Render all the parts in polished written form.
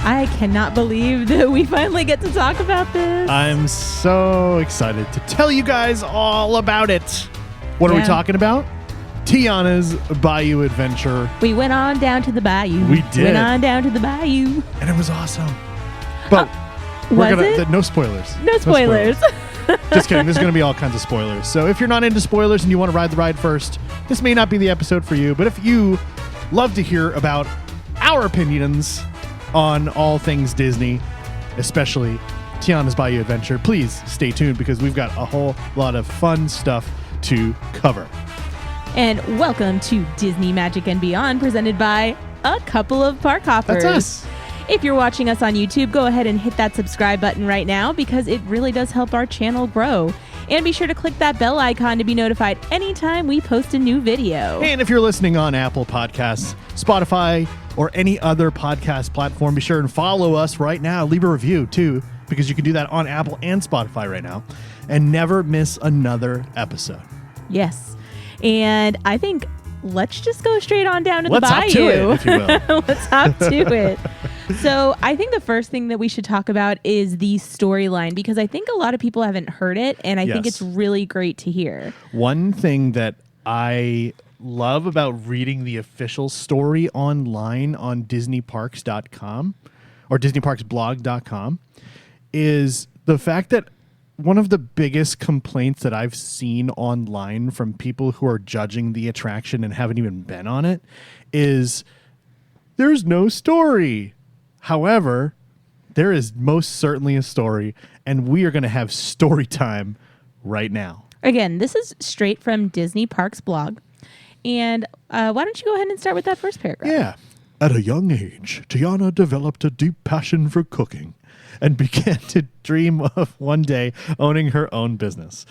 I cannot believe that we finally get to talk about this. I'm so excited to tell you guys all about it. What are we talking about? Tiana's Bayou adventure. We went on down to the Bayou. We did. Went on down to the Bayou. And it was awesome. But no spoilers. No spoilers. Just kidding. There's going to be all kinds of spoilers. So if you're not into spoilers and you want to ride the ride first, this may not be the episode for you. But if you love to hear about our opinions on all things Disney, especially Tiana's Bayou Adventure, please stay tuned because we've got a whole lot of fun stuff to cover. And welcome to Disney Magic and Beyond, presented by a couple of park hoppers. That's us. If you're watching us on YouTube, go ahead and hit that subscribe button right now because it really does help our channel grow. And be sure to click that bell icon to be notified anytime we post a new video. And if you're listening on Apple Podcasts, Spotify, or any other podcast platform, be sure and follow us right now. Leave a review, too, because you can do that on Apple and Spotify right now. And never miss another episode. Yes. And I think let's just go straight on down to the Bayou. Let's hop to it, if you will. Let's hop to it. So I think the first thing that we should talk about is the storyline, because I think a lot of people haven't heard it, and I think it's really great to hear. One thing that I love about reading the official story online on DisneyParks.com or DisneyParksBlog.com is the fact that one of the biggest complaints that I've seen online from people who are judging the attraction and haven't even been on it is there's no story. However, there is most certainly a story, and we are going to have story time right now. Again, this is straight from Disney Parks blog. And why don't you go ahead and start with that first paragraph? Yeah. At a young age, Tiana developed a deep passion for cooking and began to dream of one day owning her own business.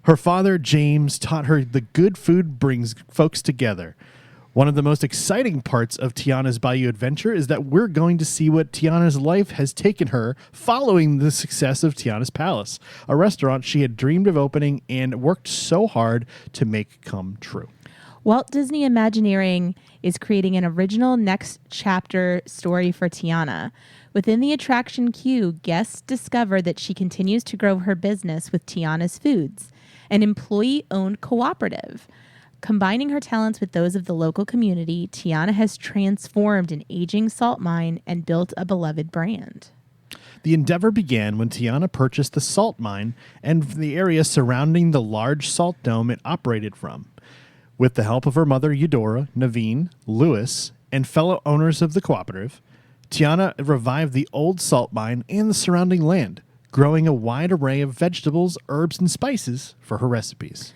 Her father, James, taught her the good food brings folks together. One of the most exciting parts of Tiana's Bayou Adventure is that we're going to see what Tiana's life has taken her following the success of Tiana's Palace, a restaurant she had dreamed of opening and worked so hard to make come true. Walt Disney Imagineering is creating an original next chapter story for Tiana. Within the attraction queue, guests discover that she continues to grow her business with Tiana's Foods, an employee-owned cooperative. Combining her talents with those of the local community, Tiana has transformed an aging salt mine and built a beloved brand. The endeavor began when Tiana purchased the salt mine and the area surrounding the large salt dome it operated from. With the help of her mother, Eudora, Naveen, Lewis, and fellow owners of the cooperative, Tiana revived the old salt mine and the surrounding land, growing a wide array of vegetables, herbs, and spices for her recipes.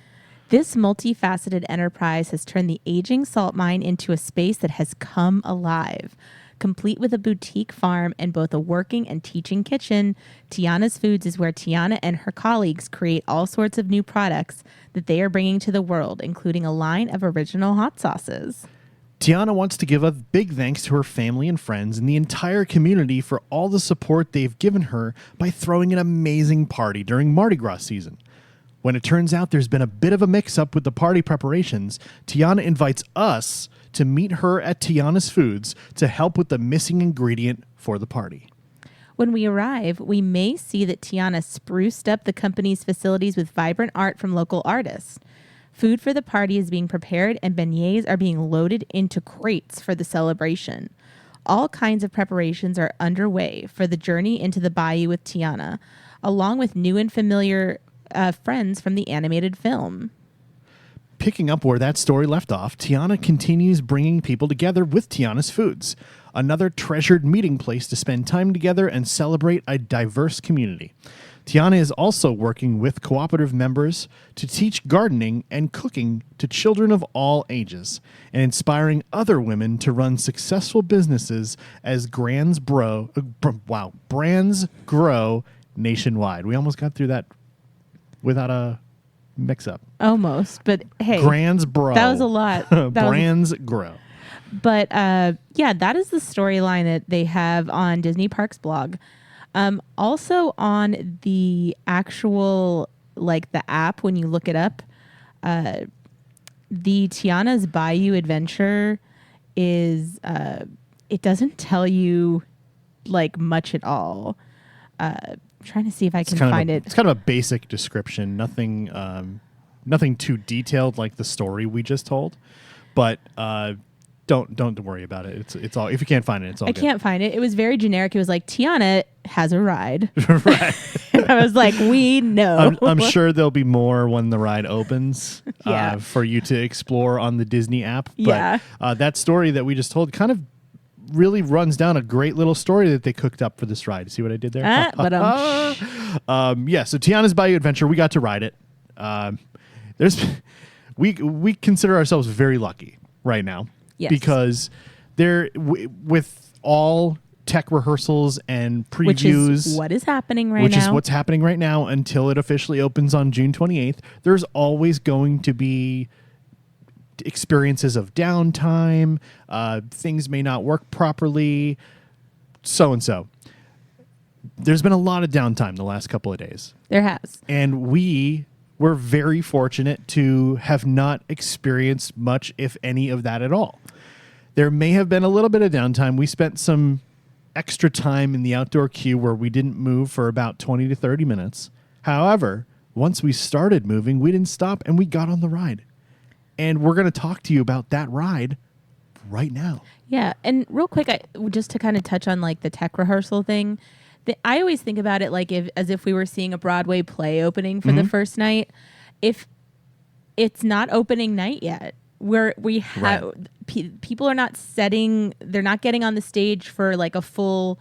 This multifaceted enterprise has turned the aging salt mine into a space that has come alive. Complete with a boutique farm and both a working and teaching kitchen, Tiana's Foods is where Tiana and her colleagues create all sorts of new products that they are bringing to the world, including a line of original hot sauces. Tiana wants to give a big thanks to her family and friends and the entire community for all the support they've given her by throwing an amazing party during Mardi Gras season. When it turns out there's been a bit of a mix-up with the party preparations, Tiana invites us to meet her at Tiana's Foods to help with the missing ingredient for the party. When we arrive, we may see that Tiana spruced up the company's facilities with vibrant art from local artists. Food for the party is being prepared and beignets are being loaded into crates for the celebration. All kinds of preparations are underway for the journey into the Bayou with Tiana, along with new and familiar friends from the animated film. Picking up where that story left off, Tiana continues bringing people together with Tiana's Foods, another treasured meeting place to spend time together and celebrate a diverse community. Tiana is also working with cooperative members to teach gardening and cooking to children of all ages and inspiring other women to run successful businesses as brands grow nationwide. We almost got through that without a mix-up. Almost, but hey. Brands grow. That was a lot. Brands grow. But yeah, that is the storyline that they have on Disney Parks blog. Also on the actual, like the app, when you look it up, the Tiana's Bayou Adventure is, it doesn't tell you like much at all. Trying to see if I can kind find of it. It's kind of a basic description, nothing too detailed like the story we just told, but don't worry about it. It's all, if you can't find it, it's all I good. can't find it. It was very generic. It was like, Tiana has a ride. Right. And I was like, we know. I'm sure there'll be more when the ride opens Yeah. for you to explore on the Disney app. But Yeah. that story that we just told kind of really runs down a great little story that they cooked up for this ride. See what I did there? So Tiana's Bayou Adventure, we got to ride it. We consider ourselves very lucky right now. Yes. Because with all tech rehearsals and previews, which is what is happening right now. Which is what's happening right now until it officially opens on June 28th. There's always going to be experiences of downtime. Things may not work properly. So and so. There's been a lot of downtime the last couple of days. There has. And we're very fortunate to have not experienced much, if any, of that at all. There may have been a little bit of downtime. We spent some extra time in the outdoor queue where we didn't move for about 20 to 30 minutes. However, once we started moving, we didn't stop and we got on the ride. And we're going to talk to you about that ride right now. Yeah. And real quick, just to kind of touch on like the tech rehearsal thing, I always think about it like as if we were seeing a Broadway play opening for the first night. If it's not opening night yet, people are not they're not getting on the stage for like a full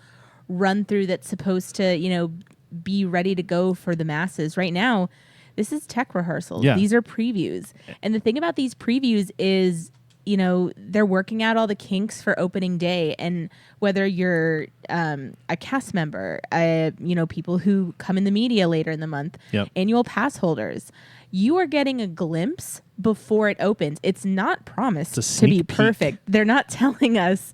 run through that's supposed to, be ready to go for the masses. Right now, this is tech rehearsals. Yeah. These are previews. And the thing about these previews is, they're working out all the kinks for opening day. And whether you're a cast member, people who come in the media later in the month, annual pass holders, you are getting a glimpse before it opens. It's not promised to be perfect. They're not telling us,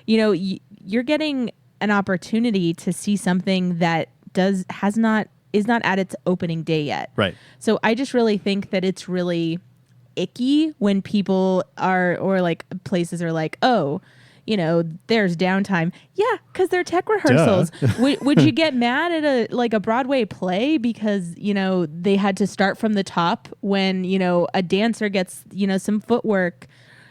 you're getting an opportunity to see something that is not at its opening day yet. Right. So I just really think that it's really icky when people or like places are like, oh, there's downtime. Yeah, because they're tech rehearsals. Would you get mad at a Broadway play because, they had to start from the top when, a dancer gets, some footwork,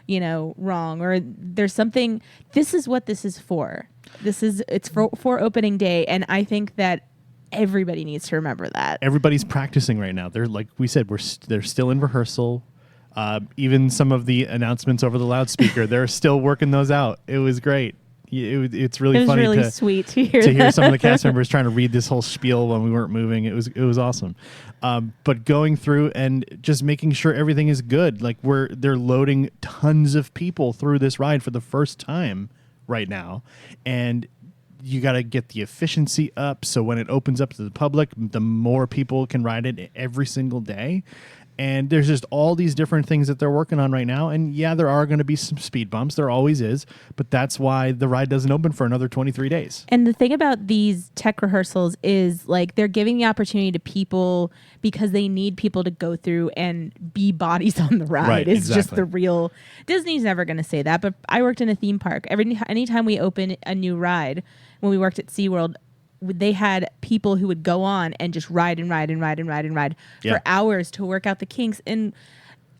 wrong, or there's something. This is what this is for. It's for opening day. And I think that everybody needs to remember that. Everybody's practicing right now. They're, like we said, they're still in rehearsal. Even some of the announcements over the loudspeaker, they're still working those out. It was great. It's really funny. Really sweet to hear some of the cast members trying to read this whole spiel when we weren't moving. It was awesome. But going through and just making sure everything is good. Like they're loading tons of people through this ride for the first time right now, and you got to get the efficiency up. So when it opens up to the public, the more people can ride it every single day. And there's just all these different things that they're working on right now. And yeah, there are going to be some speed bumps. There always is. But that's why the ride doesn't open for another 23 days. And the thing about these tech rehearsals is like they're giving the opportunity to people because they need people to go through and be bodies on the ride. Right, It's exactly. just the real. Disney's never going to say that. But I worked in a theme park. Anytime we open a new ride, when we worked at SeaWorld, they had people who would go on and just ride for hours to work out the kinks. And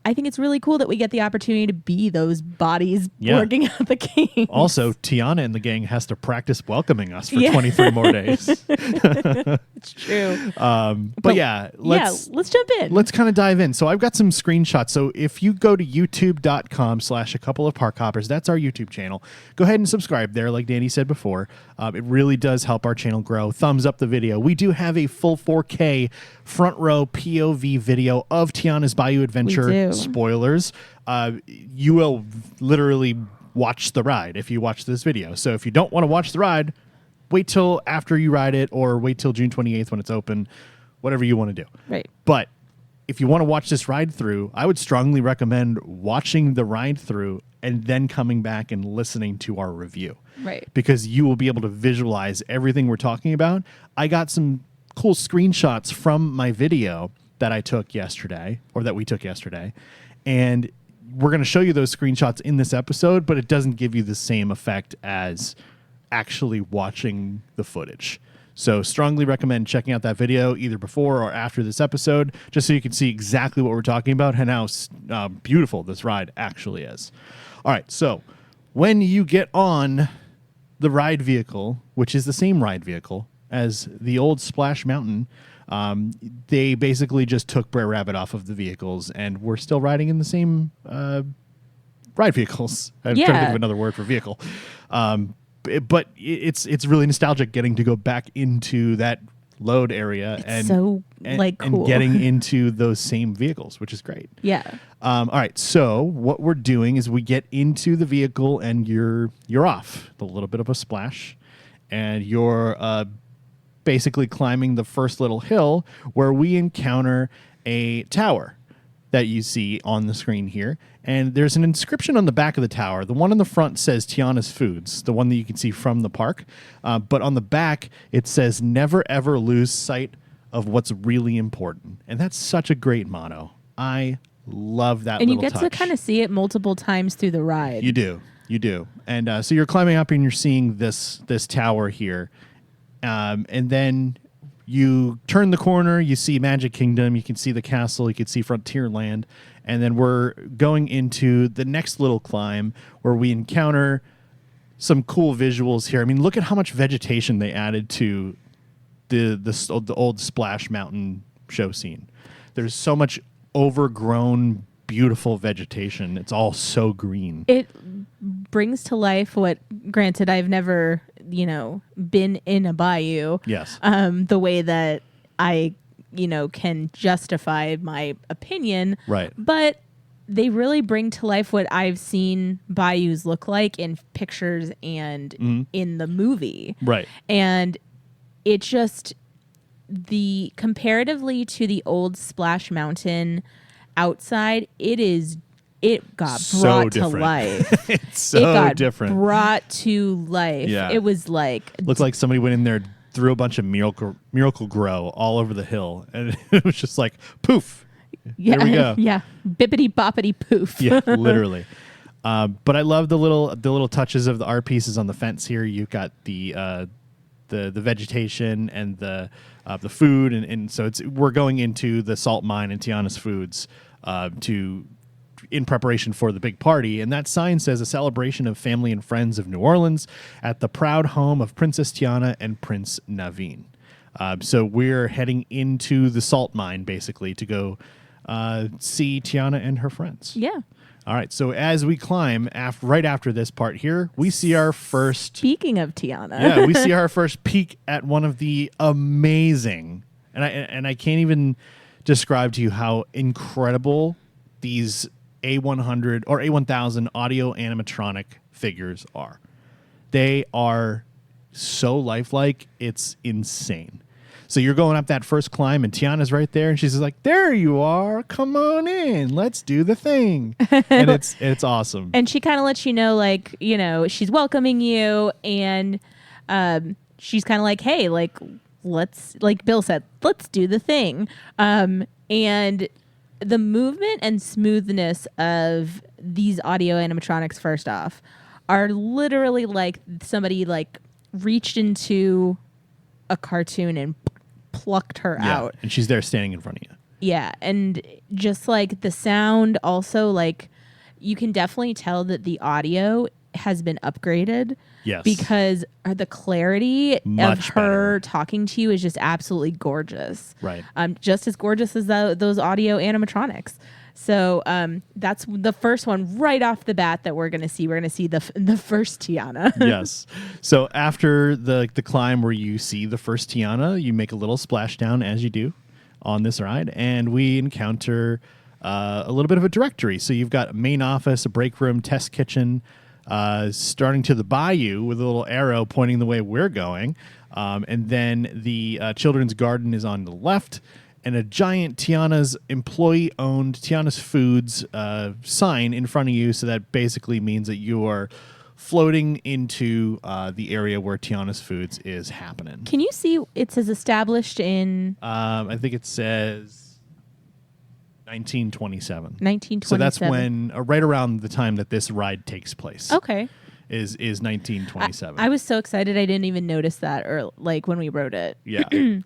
I think it's really cool that we get the opportunity to be those bodies working out the kinks. Also, Tiana and the gang has to practice welcoming us for 23 more days. It's true. But let's jump in. Let's kind of dive in. So I've got some screenshots. So if you go to youtube.com/a-couple-of-park-hoppers, that's our YouTube channel. Go ahead and subscribe there, like Danny said before. It really does help our channel grow. Thumbs up the video. We do have a full 4K front row POV video of Tiana's Bayou Adventure. We do. Spoilers. You will literally watch the ride if you watch this video. So if you don't want to watch the ride, wait till after you ride it, or wait till June 28th when it's open, whatever you want to do. Right. But if you want to watch this ride through, I would strongly recommend watching the ride through and then coming back and listening to our review. Right. Because you will be able to visualize everything we're talking about. I got some cool screenshots from my video that I took yesterday, or that we took yesterday, and we're going to show you those screenshots in this episode, but it doesn't give you the same effect as actually watching the footage. So strongly recommend checking out that video either before or after this episode, just so you can see exactly what we're talking about and how beautiful this ride actually is. All right, so when you get on the ride vehicle, which is the same ride vehicle as the old Splash Mountain, they basically just took Brer Rabbit off of the vehicles, and we're still riding in the same ride vehicles. I'm trying to think of another word for vehicle. But it's really nostalgic getting to go back into that load area it's cool. And getting into those same vehicles, which is great. Yeah. All right. So what we're doing is we get into the vehicle and you're off. A little bit of a splash, and you're basically climbing the first little hill where we encounter a tower that you see on the screen here. And there's an inscription on the back of the tower. The one on the front says Tiana's Foods, the one that you can see from the park. But on the back, it says, never ever lose sight of what's really important. And that's such a great motto. I love that and little you get touch. to kind of see it multiple times through the ride. You do. And so you're climbing up and you're seeing this tower here. And then you turn the corner, you see Magic Kingdom, you can see the castle, you can see Frontierland, and then we're going into the next little climb where we encounter some cool visuals here. I mean, look at how much vegetation they added to the old Splash Mountain show scene. There's so much overgrown, beautiful vegetation. It's all so green. It brings to life what, granted, I've never, been in a bayou. Yes. The way that I, can justify my opinion. Right. But they really bring to life what I've seen bayous look like in pictures and in the movie. Right. And it just, comparatively to the old Splash Mountain outside, it got So brought to different. life. It's so it got different. brought to life. Yeah. It was like Looked like somebody went in there, threw a bunch of Miracle Grow all over the hill, and it was just like poof. yeah, There we go. yeah, bippity boppity poof. Yeah, literally. But I love the little touches of the art pieces on the fence here. You've got the vegetation and the food, and so we're going into the salt mine and Tiana's Foods in preparation for the big party. And that sign says, a celebration of family and friends of New Orleans at the proud home of Princess Tiana and Prince Naveen. So we're heading into the salt mine basically to go see Tiana and her friends. Yeah. All right. So as we climb right after this part here, we see our first. Speaking of Tiana. Yeah, we see our first peek at one of the amazing, and I can't even describe to you how incredible these A100 or A1000 audio animatronic figures are. They are so lifelike, it's insane. So you're going up that first climb, and Tiana's right there, and she's just like, "There you are! Come on in, let's do the thing." And it's awesome. And she kind of lets you know, like, she's welcoming you, and she's kind of like, "Hey, like, let's," like Bill said, "let's do the thing." And the movement and smoothness of these audio animatronics, first off, are literally like somebody like reached into a cartoon and plucked her out. And she's there standing in front of you. Yeah, and just like the sound also, like, you can definitely tell that the audio has been upgraded. Yes. Because the clarity Much of her better. talking to you is just absolutely gorgeous. Right. Just as gorgeous as those audio animatronics. So that's the first one right off the bat that we're going to see. We're going to see the first Tiana. Yes. So after the climb where you see the first Tiana, you make a little splashdown as you do on this ride, and we encounter a little bit of a directory. So you've got a main office, a break room, test kitchen, starting to the Bayou with a little arrow pointing the way we're going. And then the children's garden is on the left, and a giant Tiana's employee-owned Tiana's Foods sign in front of you. So that basically means that you are floating into the area where Tiana's Foods is happening. Can you see it says established in I think it says 1927. 1927? So that's when, right around the time that this ride takes place. Okay. is 1927. I was so excited I didn't even notice that, or like when we wrote it. Yeah.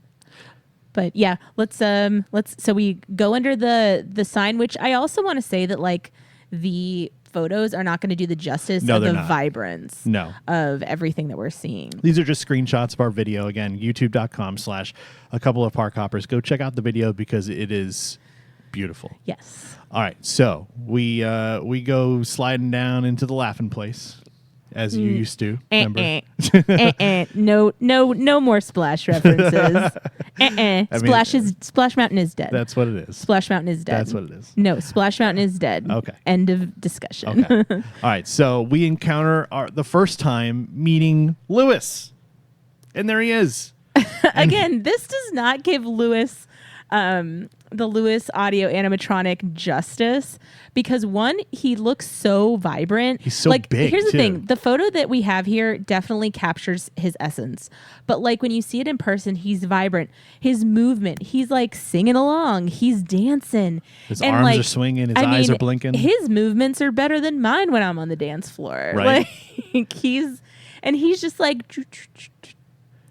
But yeah, let's so we go under the sign, which I also want to say that like the photos are not going to do the justice No, of they're the not. vibrance No. of everything that we're seeing. These are just screenshots of our video. Again, youtube.com/a couple of park hoppers. Go check out the video because it is beautiful. Yes. All right, so we go sliding down into the laughing place, as you used to. Remember? No more Splash references. Splash Mountain is dead. That's what it is. Splash Mountain is dead. That's what it is. No, Splash Mountain is dead. Okay. End of discussion. Okay. All right, so we encounter the first time meeting Lewis, and there he is. Again, this does not give Lewis the Lewis audio animatronic justice, because one, he looks so vibrant. He's so like, big, here's the too. thing. The photo that we have here definitely captures his essence. But like when you see it in person, he's vibrant. His movement, he's like singing along. He's dancing. His and arms like, are swinging. His eyes are blinking. His movements are better than mine when I'm on the dance floor. Right. Like he's just like,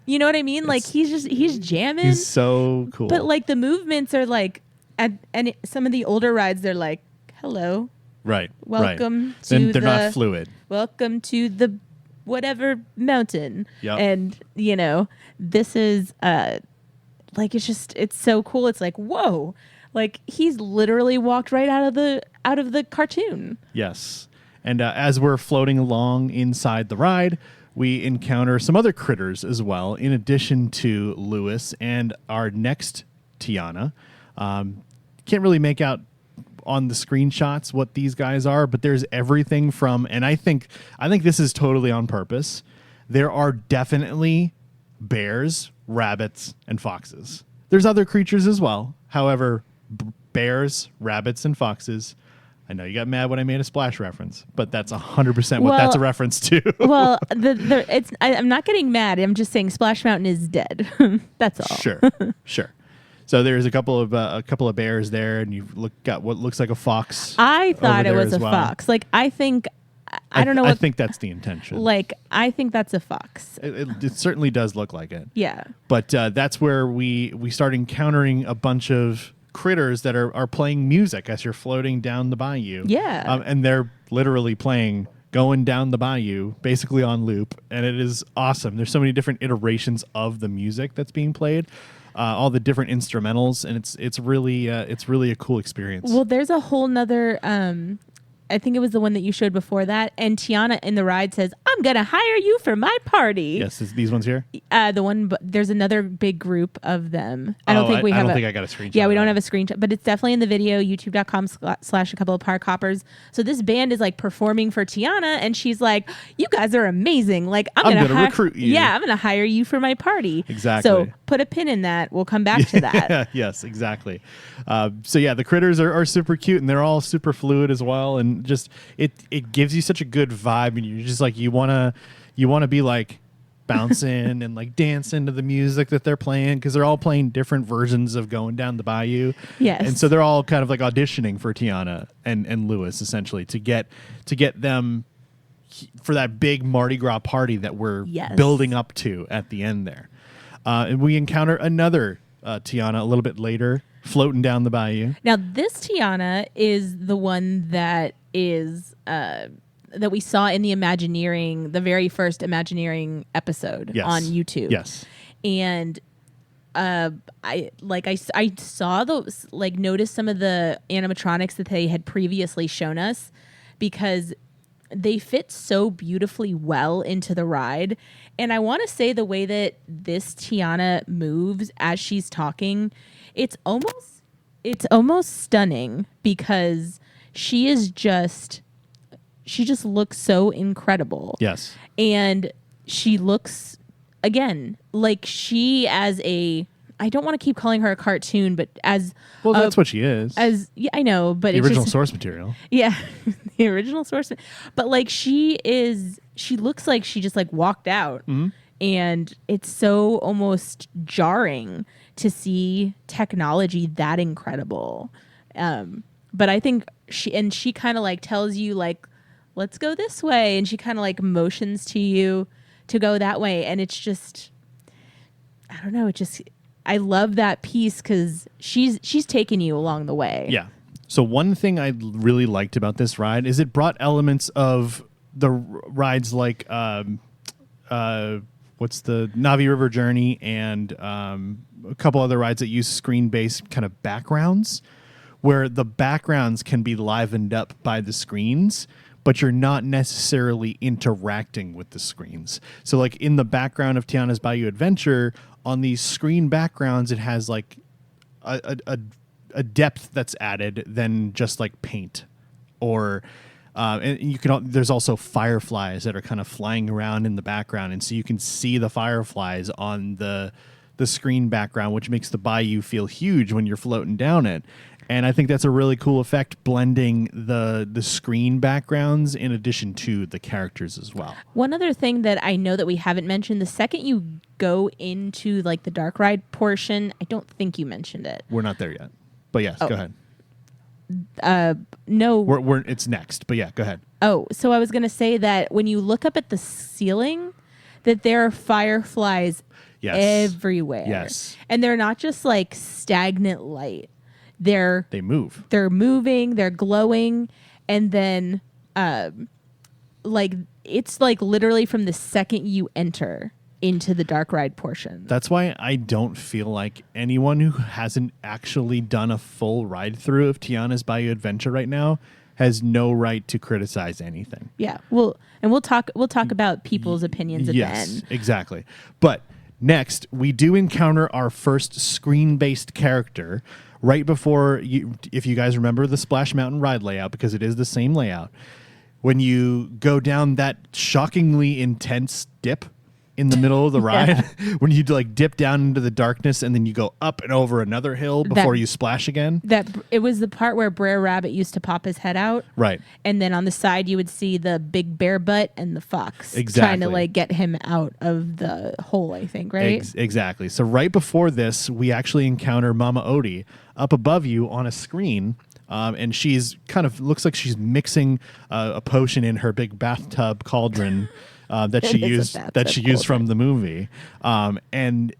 you know what I mean? Like he's jamming. He's so cool. But like the movements are like, some of the older rides, they're like, hello, right. welcome right. to They're not fluid. Welcome to the whatever mountain. Yep. And this is like, it's so cool. It's like, whoa, like he's literally walked right out of the cartoon. Yes. And as we're floating along inside the ride, we encounter some other critters as well, in addition to Lewis and our next Tiana. Can't really make out on the screenshots what these guys are, but there's everything from, and I think this is totally on purpose. There are definitely bears, rabbits, and foxes. There's other creatures as well. However, bears, rabbits, and foxes. I know you got mad when I made a Splash reference, but that's 100% what that's a reference to. Well, I'm not getting mad. I'm just saying Splash Mountain is dead. That's all. Sure. So there's a couple of bears there, and you've got what looks like a fox. I thought it was a fox. Like I think, I don't know. I think that's the intention. Like I think that's a fox. It certainly does look like it. Yeah. But that's where we start encountering a bunch of critters that are playing music as you're floating down the bayou. Yeah. And they're literally playing Going Down the Bayou, basically on loop, and it is awesome. There's so many different iterations of the music that's being played. All the different instrumentals, and it's really a cool experience. Well, there's a whole nother I think it was the one that you showed before that, and Tiana in the ride says, "I'm gonna hire you for my party." Yes, these ones here. The one, but there's another big group of them. I don't think we have. I don't think I got a screenshot. Yeah, we don't have a screenshot, but it's definitely in the video. YouTube.com/a couple of park hoppers. So this band is like performing for Tiana, and she's like, "You guys are amazing. Like I'm gonna recruit you. Yeah, I'm gonna hire you for my party." Exactly. So put a pin in that. We'll come back to that. Yes, exactly. So yeah, the critters are super cute, and they're all super fluid as well, and just it gives you such a good vibe, and you're just like you wanna be like bouncing and like dancing to the music that they're playing, because they're all playing different versions of Going Down the Bayou. Yes. And so they're all kind of like auditioning for Tiana and Lewis, essentially, to get them for that big Mardi Gras party that we're building up to at the end there. And we encounter another Tiana a little bit later, floating down the bayou. Now, this Tiana is the one that is that we saw in the Imagineering, the very first Imagineering episode on YouTube. Yes. And I saw those, like, noticed some of the animatronics that they had previously shown us, because they fit so beautifully well into the ride. And I want to say the way that this Tiana moves as she's talking, it's almost stunning, because she just looks so incredible. Yes. And she looks, again, like she as a, I don't want to keep calling her a cartoon, but as... Well, that's what she is. Yeah, I know, but the original source material. Yeah, the original source. But like she looks like she just like walked out. Mm-hmm. And it's so almost jarring to see technology that incredible. But I think she kind of like tells you like let's go this way. And she kind of like motions to you to go that way. And it's just, I don't know. I love that piece because she's taking you along the way. Yeah. So one thing I really liked about this ride is it brought elements of the rides like what's the Navi River Journey and a couple other rides that use screen-based kind of backgrounds, where the backgrounds can be livened up by the screens, but you're not necessarily interacting with the screens. So like in the background of Tiana's Bayou Adventure, on these screen backgrounds, it has like a depth that's added than just like paint, or and you can. There's also fireflies that are kind of flying around in the background, and so you can see the fireflies on the screen background, which makes the bayou feel huge when you're floating down it. And I think that's a really cool effect, blending the screen backgrounds in addition to the characters as well. One other thing that I know that we haven't mentioned, the second you go into like the dark ride portion, I don't think you mentioned it. We're not there yet, but yes, go ahead. No, it's next, but yeah, go ahead. Oh, so I was going to say that when you look up at the ceiling, that there are fireflies everywhere. Yes. And they're not just like stagnant light. They move. They're moving, they're glowing, and then like it's like literally from the second you enter into the dark ride portion. That's why I don't feel like anyone who hasn't actually done a full ride through of Tiana's Bayou Adventure right now has no right to criticize anything. Yeah. We'll talk about people's opinions at the end. Yes, exactly. But next, we do encounter our first screen-based character right before if you guys remember the Splash Mountain ride layout, because it is the same layout. When you go down that shockingly intense dip in the middle of the ride, when you like dip down into the darkness and then you go up and over another hill before you splash again. It was the part where Brer Rabbit used to pop his head out. Right. And then on the side you would see the big bear butt and the fox. Exactly. Trying to like get him out of the hole, I think, right? Exactly. So right before this, we actually encounter Mama Odie up above you on a screen. And she's kind of looks like she's mixing a potion in her big bathtub cauldron that she used from the movie. And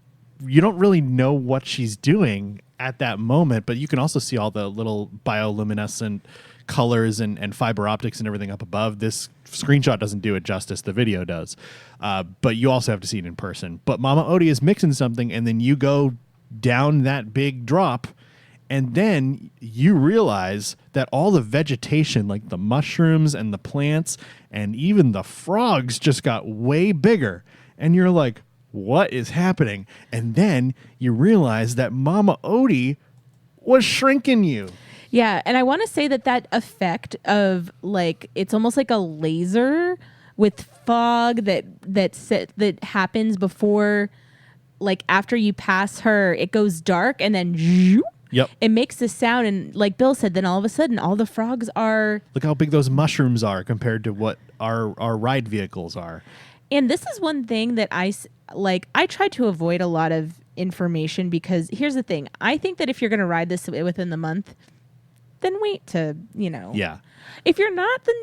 you don't really know what she's doing at that moment, but you can also see all the little bioluminescent colors and fiber optics and everything up above. This screenshot doesn't do it justice. The video does. But you also have to see it in person. But Mama Odie is mixing something, and then you go down that big drop, and then you realize that all the vegetation, like the mushrooms and the plants and even the frogs, just got way bigger. And you're like, what is happening? And then you realize that Mama Odie was shrinking you. Yeah, and I want to say that effect of like, it's almost like a laser with fog that happens before, like after you pass her, it goes dark and then Yep. It makes the sound, and like Bill said, then all of a sudden all the frogs are... Look how big those mushrooms are compared to what our ride vehicles are. And this is one thing that I try to avoid a lot of information, because here's the thing. I think that if you're going to ride this within the month, then wait to, Yeah. If you're not, then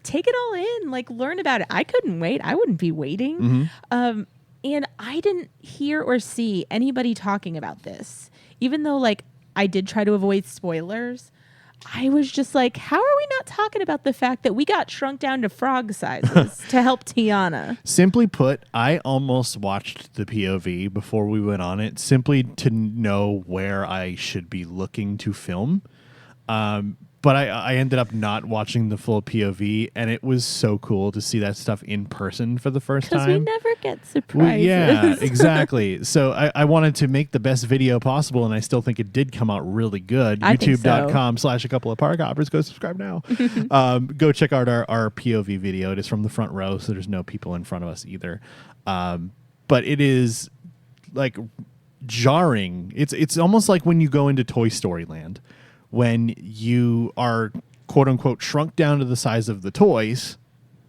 take it all in, like learn about it. I couldn't wait. I wouldn't be waiting. Mm-hmm. And I didn't hear or see anybody talking about this, even though like I did try to avoid spoilers. I was just like, how are we not talking about the fact that we got shrunk down to frog sizes to help Tiana? Simply put, I almost watched the POV before we went on it, simply to know where I should be looking to film. But I ended up not watching the full POV, and it was so cool to see that stuff in person for the first time. Because we never get surprises. Yeah, exactly. So I wanted to make the best video possible, and I still think it did come out really good. YouTube.com/a couple of park hoppers. Go subscribe now. Go check out our POV video. It is from the front row, so there's no people in front of us either. But it is like jarring. It's almost like when you go into Toy Story Land, when you are quote unquote shrunk down to the size of the toys,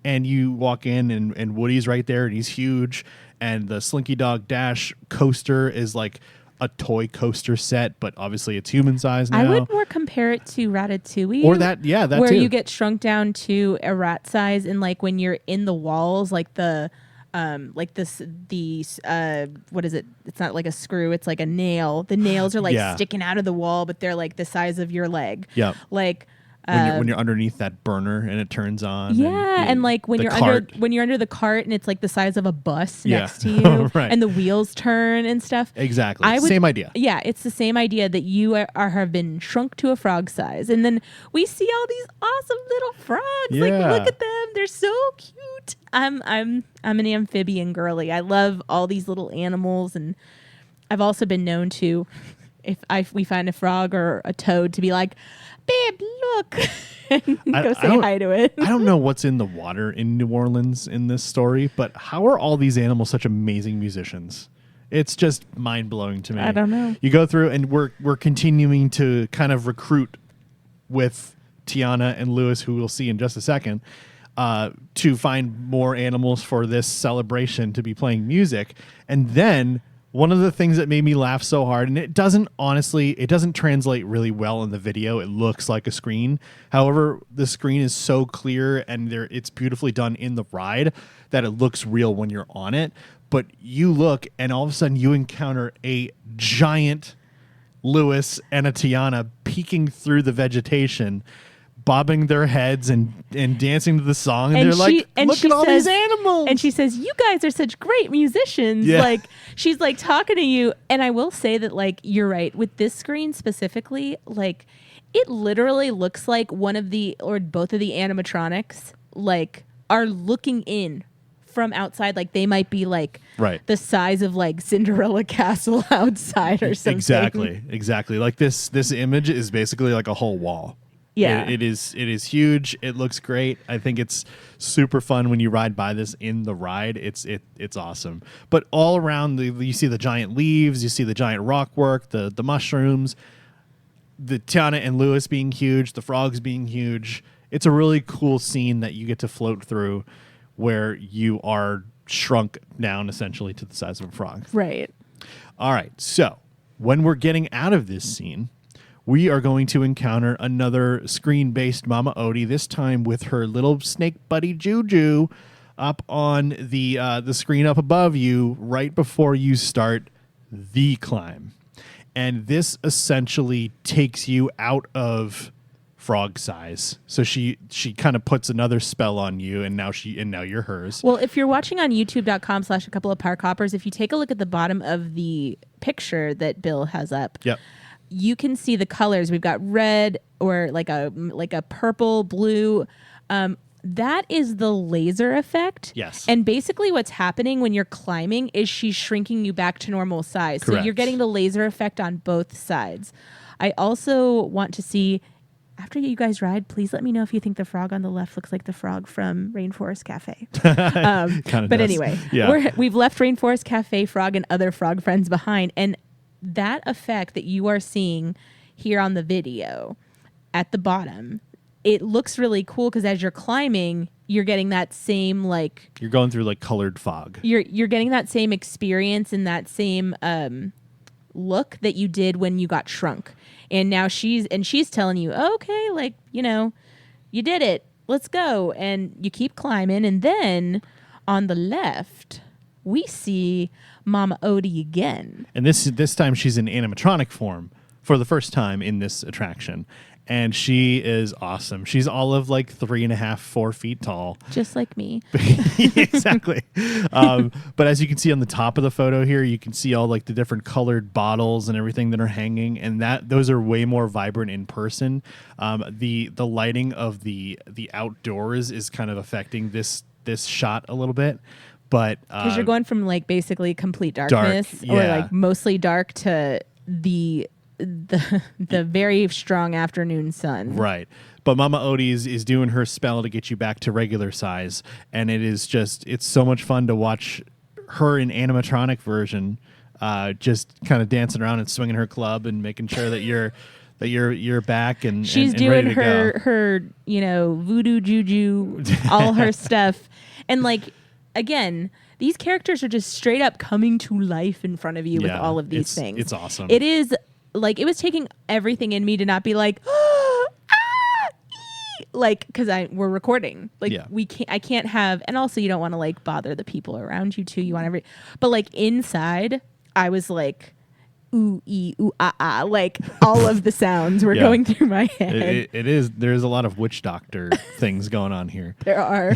and you walk in and Woody's right there and he's huge, and the Slinky Dog Dash coaster is like a toy coaster set, but obviously it's human size now. I would more compare it to Ratatouille. Or that where too. you get shrunk down to a rat size, and like when you're in the walls, like what is it? It's not like a screw, it's like a nail. The nails are like sticking out of the wall, but they're like the size of your leg. Yep. Like when you're underneath that burner and it turns on. Yeah, and like when you're under the cart and it's like the size of a bus next to you, right. and the wheels turn and stuff. Exactly. Same idea. Yeah, it's the same idea that you have been shrunk to a frog size, and then we see all these awesome little frogs. Yeah. Like, look at them; they're so cute. I'm an amphibian girly. I love all these little animals, and I've also been known to, if we find a frog or a toad, to be like, babe, look, and go say hi to it. I don't know what's in the water in New Orleans in this story, but how are all these animals such amazing musicians? It's just mind blowing to me. I don't know. You go through, and we're continuing to kind of recruit with Tiana and Lewis, who we'll see in just a second, to find more animals for this celebration to be playing music, and then. One of the things that made me laugh so hard, and it doesn't translate really well in the video. It looks like a screen. However, the screen is so clear and it's beautifully done in the ride that it looks real when you're on it. But you look, and all of a sudden you encounter a giant Lewis and a Tiana peeking through the vegetation, bobbing their heads and dancing to the song, and they're like, look at all these animals. And she says, you guys are such great musicians. Yeah. Like, she's like talking to you. And I will say that, like, you're right. With this screen specifically, like, it literally looks like one of the, or both of the animatronics, like, are looking in from outside. Like, they might be like the size of like Cinderella Castle outside or something. Exactly. Like this image is basically like a whole wall. Yeah, it is huge. It looks great. I think it's super fun when you ride by this in the ride. It's awesome. But all around, you see the giant leaves, you see the giant rock work, the mushrooms, the Tiana and Lewis being huge, the frogs being huge. It's a really cool scene that you get to float through, where you are shrunk down essentially to the size of a frog. Right. All right. So when we're getting out of this scene, we are going to encounter another screen-based Mama Odie, this time with her little snake buddy Juju up on the screen up above you right before you start the climb. And this essentially takes you out of frog size. So she kind of puts another spell on you, and now you're hers. Well, if you're watching on youtube.com/a couple of park hoppers, if you take a look at the bottom of the picture that Bill has up, yep, you can see the colors. We've got red, or like a purple, blue. That is the laser effect. Yes. And basically what's happening when you're climbing is she's shrinking you back to normal size. Correct. So you're getting the laser effect on both sides. I also want to see, after you guys ride, please let me know if you think the frog on the left looks like the frog from Rainforest Cafe. But anyway, we've left Rainforest Cafe frog and other frog friends behind. And that effect that you are seeing here on the video at the bottom, it looks really cool because as you're climbing, you're getting that same, like, you're going through like colored fog. You're getting that same experience and that same look that you did when you got shrunk. And now she's telling you, okay, like, you did it. Let's go. And you keep climbing. And then on the left, we see Mama Odie again. And this time she's in animatronic form for the first time in this attraction. And she is awesome. She's all of like 3.5, 4 feet tall. Just like me. Exactly. But as you can see on the top of the photo here, you can see all like the different colored bottles and everything that are hanging. And those are way more vibrant in person. The lighting of the outdoors is kind of affecting this shot a little bit. But because you're going from like basically complete darkness or like mostly dark to the very strong afternoon sun. Right. But Mama Odie is doing her spell to get you back to regular size. And it's so much fun to watch her in animatronic version, just kind of dancing around and swinging her club and making sure that you're back and she's doing her voodoo juju, all her stuff. And like, again, these characters are just straight up coming to life in front of you with all of these things. It's awesome. It is like, it was taking everything in me to not be like, ah, like, because we're recording. Like, I can't have, and also you don't want to like bother the people around you too. You want but like inside, I was like, ooh, ee, ooh, ah, ah. Like all of the sounds were going through my head. It is. There's a lot of witch doctor things going on here. There are.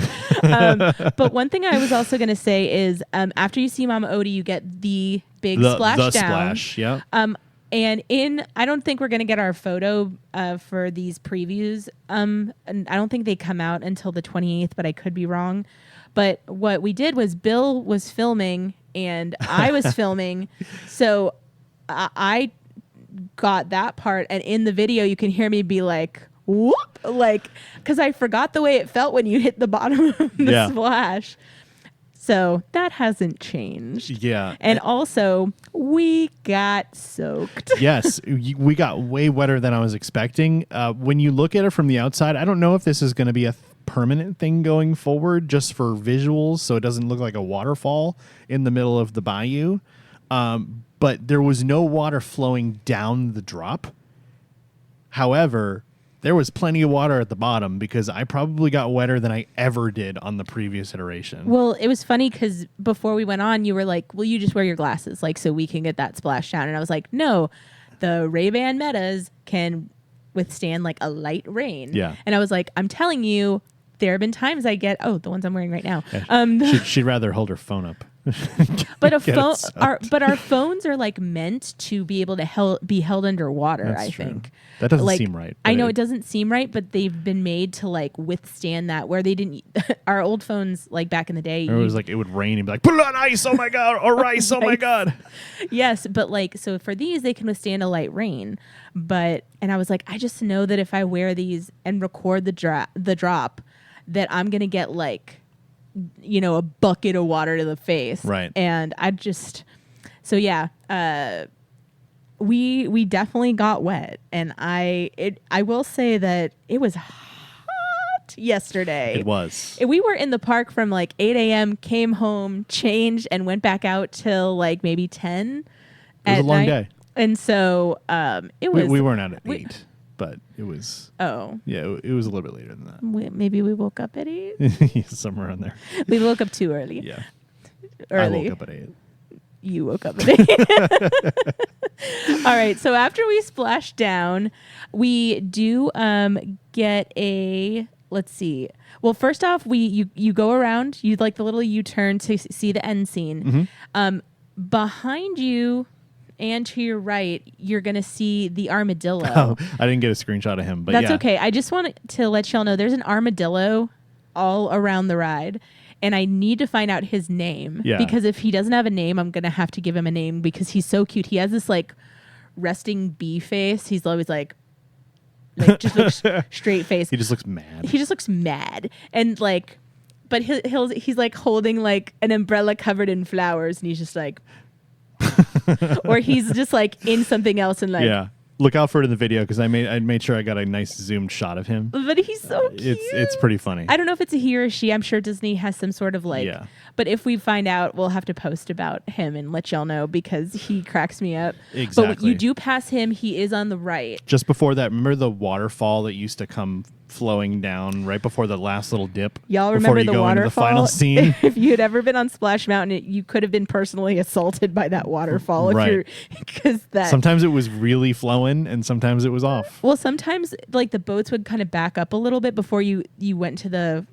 But one thing I was also going to say is after you see Mama Odie, you get the big splash the down. Splash, yeah. And I don't think we're going to get our photo for these previews. And I don't think they come out until the 28th, but I could be wrong. But what we did was Bill was filming and I was filming. So I got that part, and in the video you can hear me be like, whoop, like, because I forgot the way it felt when you hit the bottom of the splash. So that hasn't changed. Yeah. And also, we got soaked. Yes, we got way wetter than I was expecting. When you look at it from the outside, I don't know if this is going to be a permanent thing going forward just for visuals, so it doesn't look like a waterfall in the middle of the bayou. But there was no water flowing down the drop. However, there was plenty of water at the bottom because I probably got wetter than I ever did on the previous iteration. Well, it was funny because before we went on, you were like, well, you just wear your glasses, like, so we can get that splash down. And I was like, no, the Ray-Ban Metas can withstand like a light rain. Yeah. And I was like, I'm telling you, there have been times I get, the ones I'm wearing right now. She'd rather hold her phone up. But our phones are like meant to be able to be held underwater. That's I true. think That doesn't like, seem right. I know it doesn't seem right, but they've been made to like withstand that. Where they didn't, our old phones like back in the day, it was like it would rain and be like, put it on ice, oh my god, or rice, oh my god. Yes, but like, so for these they can withstand a light rain. And I was like, I just know that if I wear these and record the drop, that I'm gonna get like, a bucket of water to the face. Right. And I just, so yeah, we definitely got wet. And I will say that it was hot yesterday. It was. We were in the park from like 8 a.m., came home, changed, and went back out till like maybe 10 It was at a long night. day. And so it was. We weren't out at 8, but it was. Oh. Yeah, it was a little bit later than that. Maybe we woke up at 8. Somewhere around there. We woke up too early. Yeah. Early. I woke up at 8. You woke up at 8. All right. So after we splash down, we do get a. Let's see. Well, first off, you go around. You like the little U-turn to see the end scene. Mm-hmm. Behind you. And to your right, you're going to see the armadillo. Oh, I didn't get a screenshot of him, but that's okay. I just want to let y'all know there's an armadillo all around the ride, and I need to find out his name. Yeah. Because if he doesn't have a name, I'm going to have to give him a name because he's so cute. He has this like resting bee face. He's always like just looks straight face. He just looks mad. He just looks mad. And like, but he's like holding like an umbrella covered in flowers, and he's just like, or he's just like in something else and like, yeah. Look out for it in the video because I made sure I got a nice zoomed shot of him. But he's so cute. It's pretty funny. I don't know if it's a he or she. I'm sure Disney has some sort of like. Yeah. But if we find out, we'll have to post about him and let y'all know because he cracks me up. Exactly. But you do pass him. He is on the right. Just before that, remember the waterfall that used to come flowing down right before the last little dip? Y'all remember the waterfall? The final scene? If you had ever been on Splash Mountain, you could have been personally assaulted by that waterfall. Right. Because sometimes it was really flowing and sometimes it was off. Well, sometimes like the boats would kind of back up a little bit before you went to the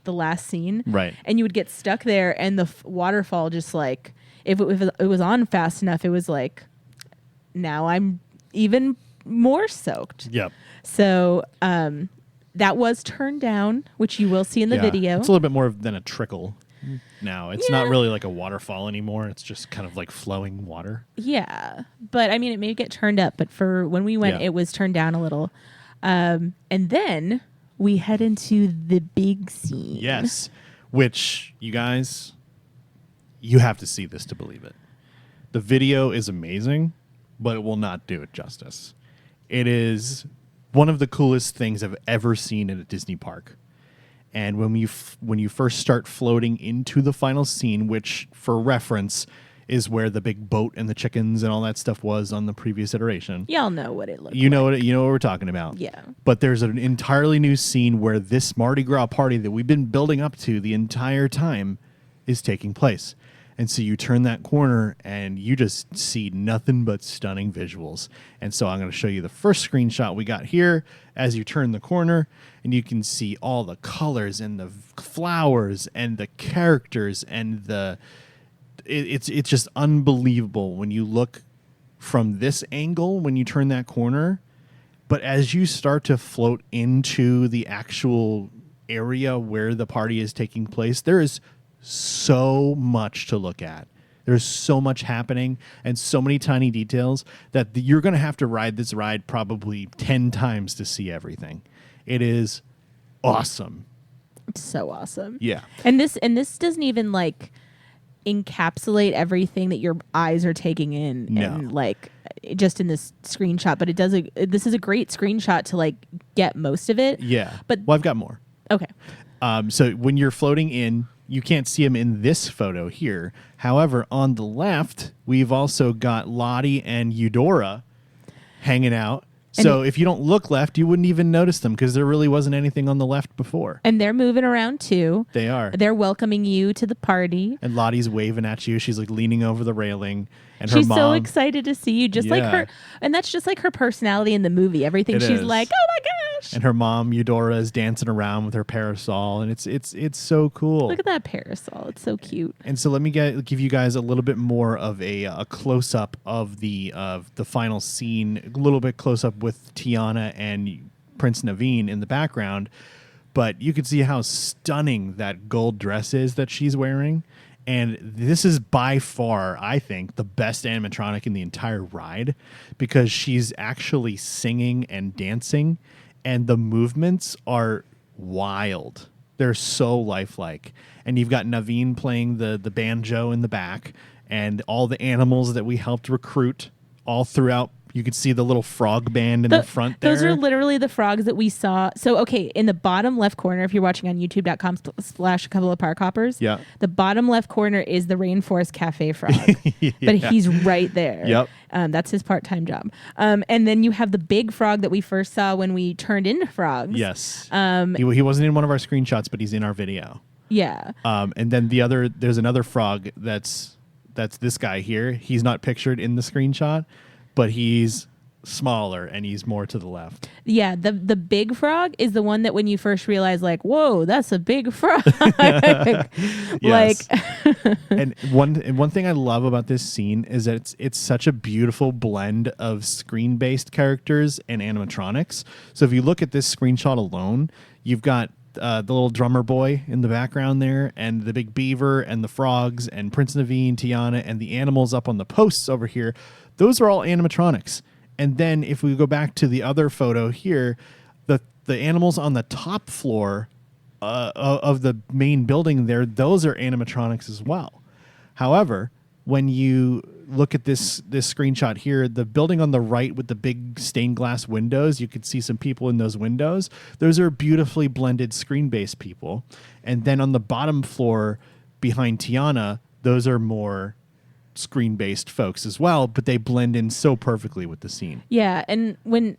last scene. Right. And you would get stuck there, and the waterfall just like, if it was on fast enough, it was like, now I'm even more soaked. Yep. So, that was turned down, which you will see in the video. It's a little bit more than a trickle now. It's not really like a waterfall anymore. It's just kind of like flowing water. Yeah. But I mean, it may get turned up, but for when we went, it was turned down a little. And then we head into the big scene. Yes. Which, you guys, you have to see this to believe it. The video is amazing, but it will not do it justice. It is one of the coolest things I've ever seen at a Disney park. And when you first start floating into the final scene, which for reference is where the big boat and the chickens and all that stuff was on the previous iteration. Y'all know what it looked You know like. what we're talking about. Yeah. But there's an entirely new scene where this Mardi Gras party that we've been building up to the entire time is taking place. And so you turn that corner and you just see nothing but stunning visuals. And so I'm going to show you the first screenshot we got here as you turn the corner, and you can see all the colors and the flowers and the characters and it's just unbelievable when you look from this angle when you turn that corner. But as you start to float into the actual area where the party is taking place, there is so much to look at. There's so much happening and so many tiny details that you're going to have to ride this ride probably 10 times to see everything. It is awesome. It's so awesome. Yeah. And this doesn't even like encapsulate everything that your eyes are taking in and like just in this screenshot, but this is a great screenshot to like get most of it. Yeah. But I've got more. Okay. So when you're floating in, you can't see them in this photo here. However, on the left, we've also got Lottie and Eudora hanging out. So if you don't look left, you wouldn't even notice them because there really wasn't anything on the left before. And they're moving around too. They are. They're welcoming you to the party. And Lottie's waving at you. She's like leaning over the railing. And She's her mom, so excited to see you, just like Yeah. her. And that's just like her personality in the movie. Everything It she's is. like, oh my gosh. and her mom Eudora is dancing around with her parasol, and it's so cool. Look at that parasol. It's so cute. And so let me give you guys a little bit more of a close up of the final scene, a little bit close up with Tiana and Prince Naveen in the background, but you can see how stunning that gold dress is that she's wearing. And this is by far, I think, the best animatronic in the entire ride because she's actually singing and dancing, and the movements are wild. They're so lifelike. And you've got Naveen playing the banjo in the back, and all the animals that we helped recruit all throughout. You could see the little frog band in the front there. Those are literally the frogs that we saw. So, okay, in the bottom left corner, if you're watching on youtube.com/a couple of park hoppers, Yeah. the bottom left corner is the Rainforest Cafe frog. But he's right there. Yep. That's his part-time job. And then you have the big frog that we first saw when we turned into frogs. Yes. He wasn't in one of our screenshots, but he's in our video. Yeah. And then there's another frog that's this guy here. He's not pictured in the screenshot, but he's smaller and he's more to the left. Yeah, the big frog is the one that when you first realize, like, whoa, that's a big frog. Yes. and one thing I love about this scene is that it's such a beautiful blend of screen-based characters and animatronics. So if you look at this screenshot alone, you've got the little drummer boy in the background there, and the big beaver, and the frogs, and Prince Naveen, Tiana, and the animals up on the posts over here. Those are all animatronics. And then if we go back to the other photo here, the animals on the top floor of the main building there, those are animatronics as well. However, when you look at this screenshot here, the building on the right with the big stained glass windows, you could see some people in those windows. Those are beautifully blended screen-based people. And then on the bottom floor behind Tiana, those are more screen-based folks as well, but they blend in so perfectly with the scene. Yeah, and when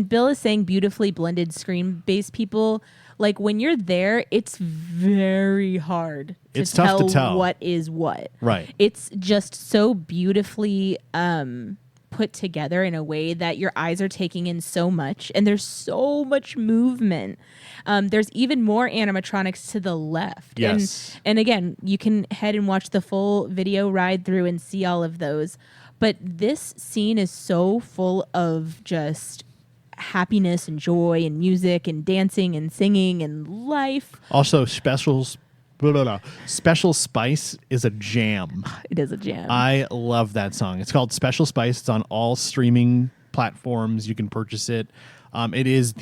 Bill is saying beautifully blended screen-based people, like when you're there, it's very hard It's tough to tell what is what. Right. It's just so beautifully put together in a way that your eyes are taking in so much, and there's so much movement. There's even more animatronics to the left. Yes. And again, you can head and watch the full video ride through and see all of those. But this scene is so full of just happiness and joy and music and dancing and singing and life. Also, Special Spice is a jam. It is a jam. I love that song. It's called Special Spice. It's on all streaming platforms. You can purchase it. It is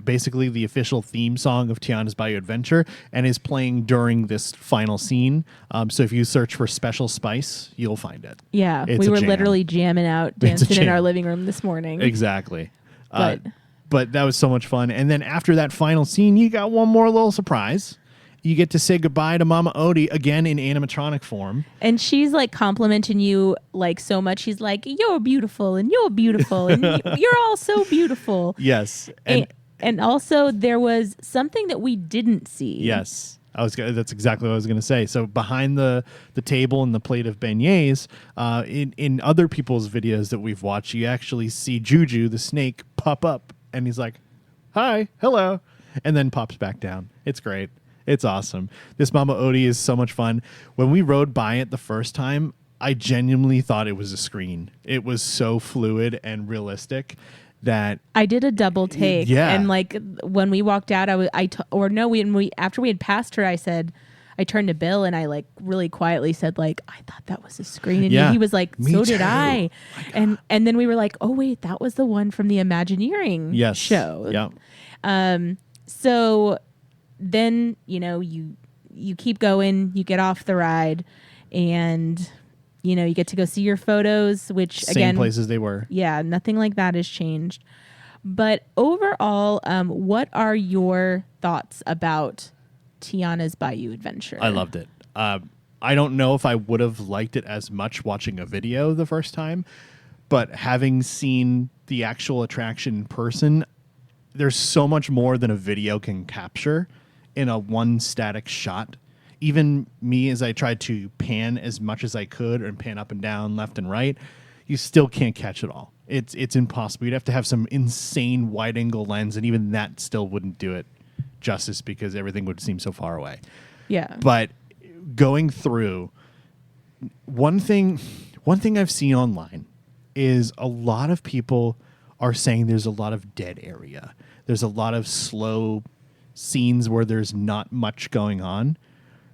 basically the official theme song of Tiana's Bayou Adventure and is playing during this final scene. So if you search for Special Spice, you'll find it. Yeah, It's we a were jam. literally jamming out, It's a dancing in jam. our living room this morning. Exactly. But But that was so much fun. And then after that final scene, you got one more little surprise. You get to say goodbye to Mama Odie again in animatronic form. And she's like complimenting you like so much. She's like, you're beautiful and you're beautiful and you're all so beautiful. Yes. And also there was something that we didn't see. Yes. That's exactly what I was going to say. So behind the table and the plate of beignets, in other people's videos that we've watched, you actually see Juju, the snake, pop up. And he's like, hi, hello. And then pops back down. It's great. It's awesome. This Mama Odie is so much fun. When we rode by it the first time, I genuinely thought it was a screen. It was so fluid and realistic that I did a double take. Yeah. And like when we walked out, after we had passed her, I turned to Bill and I like really quietly said like, I thought that was a screen. And he was like, Me so too. did I. And then we were like, oh wait, that was the one from the Imagineering show. Yeah. So then, you keep going, you get off the ride and, you get to go see your photos, which Same places they were. Yeah, nothing like that has changed. But overall, what are your thoughts about Tiana's Bayou adventure? I loved it. I don't know if I would have liked it as much watching a video the first time, but having seen the actual attraction in person, there's so much more than a video can capture in a one static shot. Even me, as I tried to pan as much as I could and pan up and down, left and right, you still can't catch it all. It's impossible. You'd have to have some insane wide angle lens, and even that still wouldn't do it justice because everything would seem so far away. Yeah. But going through, one thing I've seen online is a lot of people are saying there's a lot of dead area. There's a lot of slow scenes where there's not much going on,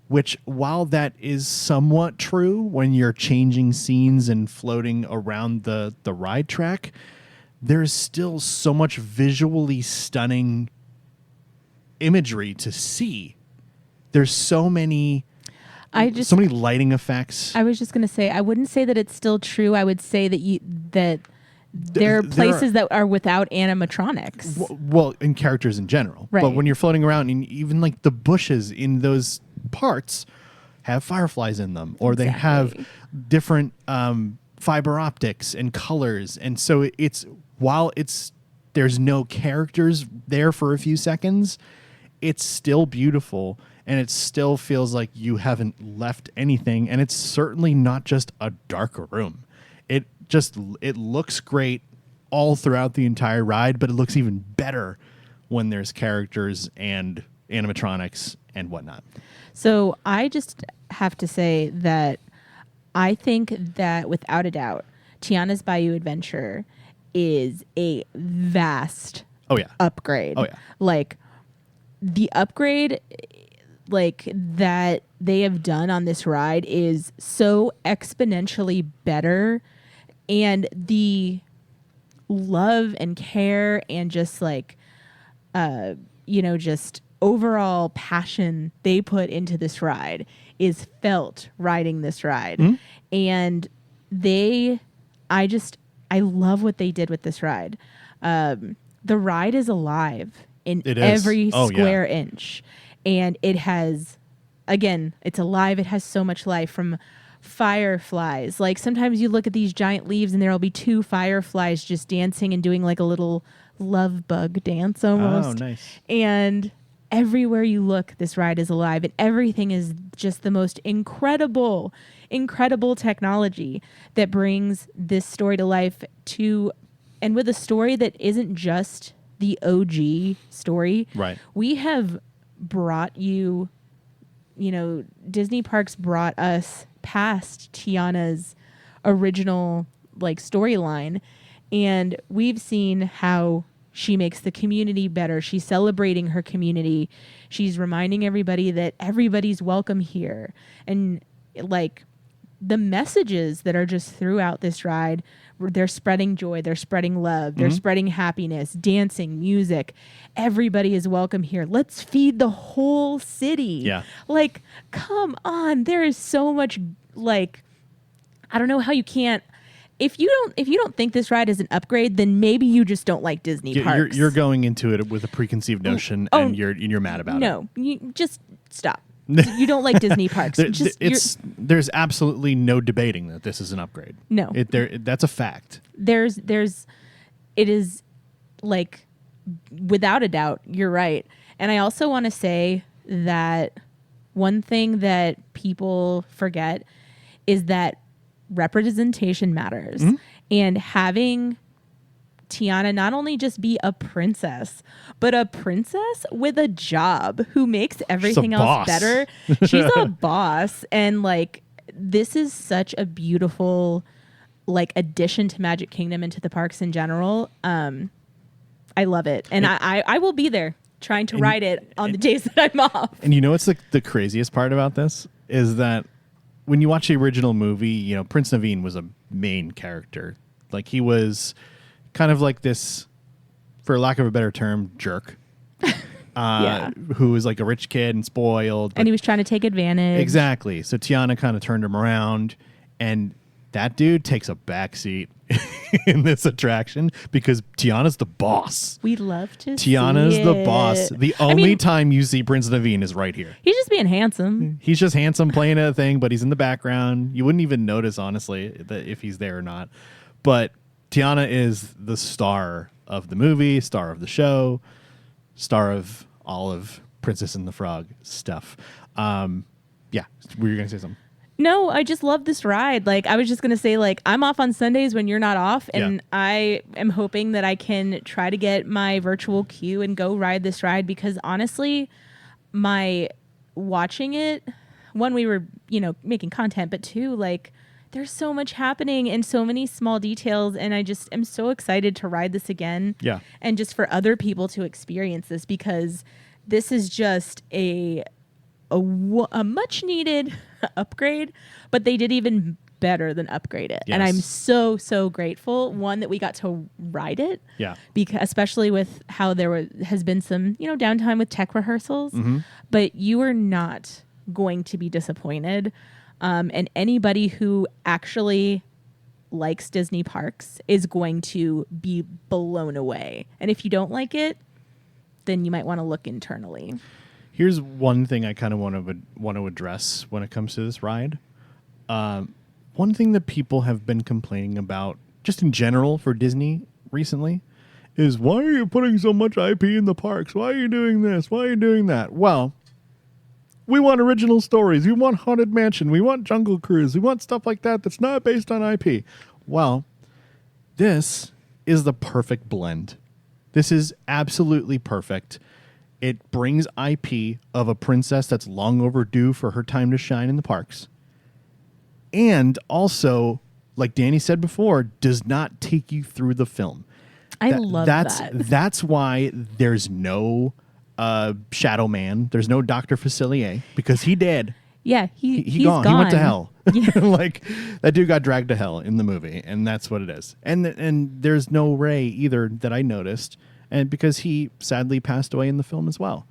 which while that is somewhat true when you're changing scenes and floating around the ride track, there's still so much visually stunning imagery to see. There's so many lighting effects. I was just going to say, I wouldn't say that it's still true. I would say that there are places that are without animatronics. Well, in characters in general. Right. But when you're floating around, and even like the bushes in those parts have fireflies in them, or they have different fiber optics and colors. And so there's no characters there for a few seconds, it's still beautiful. And it still feels like you haven't left anything. And it's certainly not just a dark room. It looks great all throughout the entire ride, but it looks even better when there's characters and animatronics and whatnot. So I just have to say that I think that without a doubt, Tiana's Bayou Adventure is a vast upgrade. Oh, yeah. Like the upgrade that they have done on this ride is so exponentially better, and the love and care and just just overall passion they put into this ride is felt riding this ride. Mm-hmm. And I love what they did with this ride. The ride is alive in every square inch. And it has, again, it's alive. It has so much life, from fireflies. Like sometimes you look at these giant leaves and there'll be two fireflies just dancing and doing like a little love bug dance almost. Oh, nice. And everywhere you look, this ride is alive, and everything is just the most incredible technology that brings this story to life and with a story that isn't just the OG story. Right. We have brought you, Disney Parks brought us past Tiana's original storyline, and we've seen how she makes the community better. She's celebrating her community. She's reminding everybody that everybody's welcome here. And the messages that are just throughout this ride, they're spreading joy, they're spreading love, they're spreading happiness, dancing, music. Everybody is welcome here. Let's feed the whole city. Yeah. Come on. There is so much, I don't know how you can't if you don't think this ride is an upgrade, then maybe you just don't like Disney parks. You're going into it with a preconceived notion, and you're mad about it. No, you just stop. You don't like Disney parks. There's absolutely no debating that this is an upgrade. No, that's a fact. It is like without a doubt. You're right, and I also want to say that one thing that people forget is that representation matters, and having Tiana not only just be a princess, but a princess with a job who makes everything else better. She's a boss. And like, this is such a beautiful like addition to Magic Kingdom and to the parks in general. I love it. And I will be there trying to ride it on the days that I'm off. And you know what's the craziest part about this is that when you watch the original movie, you know, Prince Naveen was a main character. Like he was kind of like this, for lack of a better term, jerk. Who was like a rich kid and spoiled. And he was trying to take advantage. Exactly. So Tiana kind of turned him around, and that dude takes a backseat in this attraction because Tiana's the boss. We love to Tiana's see the it. boss. The only time you see Prince Naveen is right here. He's just being handsome. He's just handsome playing a thing, but he's in the background. You wouldn't even notice, honestly, that if he's there or not. But Tiana is the star of the movie, star of the show, star of all of Princess and the Frog stuff. Were you going to say something? No, I just love this ride. Like, I was just going to say, like, I'm off on Sundays when you're not off, and I am hoping that I can try to get my virtual queue and go ride this ride because, honestly, my watching it, one, we were, making content, but two, like, there's so much happening and so many small details, and I just am so excited to ride this again. Yeah. And just for other people to experience this because this is just a much needed upgrade, but they did even better than upgrade it. Yes. And I'm so grateful, one, that we got to ride it. Yeah. Because especially with how there has been some, downtime with tech rehearsals, but you are not going to be disappointed. And anybody who actually likes Disney parks is going to be blown away. And if you don't like it, then you might want to look internally. Here's one thing I kind of want to address when it comes to this ride. One thing that people have been complaining about, just in general for Disney recently, is why are you putting so much IP in the parks? Why are you doing this? Why are you doing that? Well, we want original stories. We want Haunted Mansion. We want Jungle Cruise. We want stuff like that that's not based on IP. Well, this is the perfect blend. This is absolutely perfect. It brings IP of a princess that's long overdue for her time to shine in the parks. And also, like Danny said before, does not take you through the film. I love that. That's why there's no Shadow Man. There's no Dr. Facilier because he dead. Yeah, he's gone. He went to hell. Yeah. Like that dude got dragged to hell in the movie, and that's what it is. And there's no Ray either that I noticed, and because he sadly passed away in the film as well.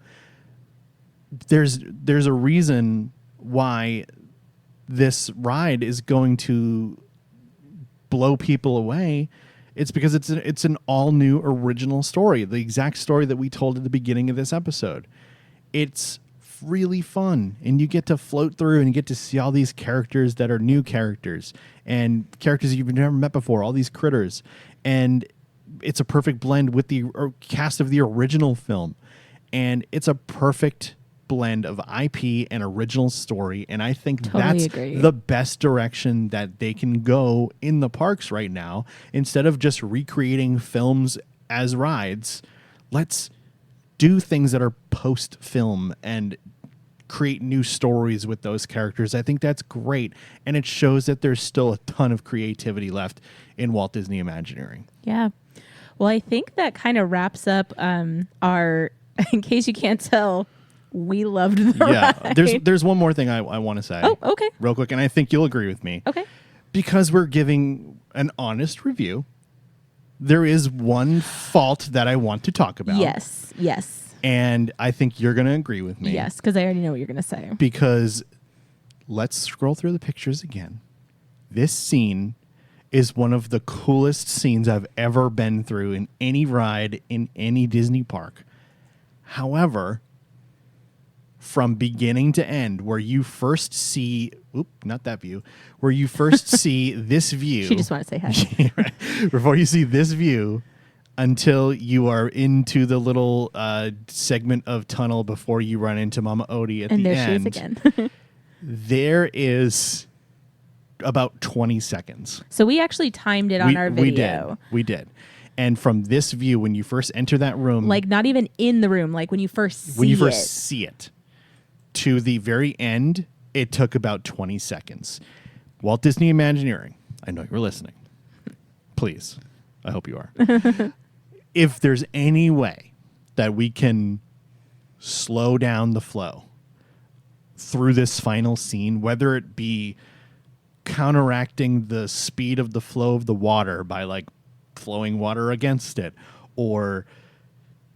There's a reason why this ride is going to blow people away. It's because it's an all new original story, the exact story that we told at the beginning of this episode. It's really fun, and you get to float through and you get to see all these characters that are new characters and characters you've never met before, all these critters. And it's a perfect blend with the cast of the original film. And it's a perfect blend of IP and original story, and I think that's the best direction that they can go in the parks right now. Instead of just recreating films as rides, let's do things that are post-film and create new stories with those characters. I think that's great, and it shows that there's still a ton of creativity left in Walt Disney Imagineering. Yeah. Well, I think that kind of wraps up our, in case you can't tell, we loved the ride. There's one more thing I want to say. Oh, okay. Real quick, and I think you'll agree with me. Okay. Because we're giving an honest review, there is one fault that I want to talk about. Yes. And I think you're going to agree with me. Yes, because I already know what you're going to say. Because let's scroll through the pictures again. This scene is one of the coolest scenes I've ever been through in any ride in any Disney park. However, from beginning to end, where you first see, not that view, where you first see this view. She just wanted to say hi. Before you see this view, until you are into the little segment of tunnel before you run into Mama Odie at And the there she is end. again. There is about 20 seconds. So we actually timed it on our video. We did. And from this view, when you first enter that room, Like not even in the room, like when you first see it, to the very end, it took about 20 seconds. Walt Disney Imagineering, I know you're listening. Please, I hope you are. If there's any way that we can slow down the flow through this final scene, whether it be counteracting the speed of the flow of the water by like flowing water against it, or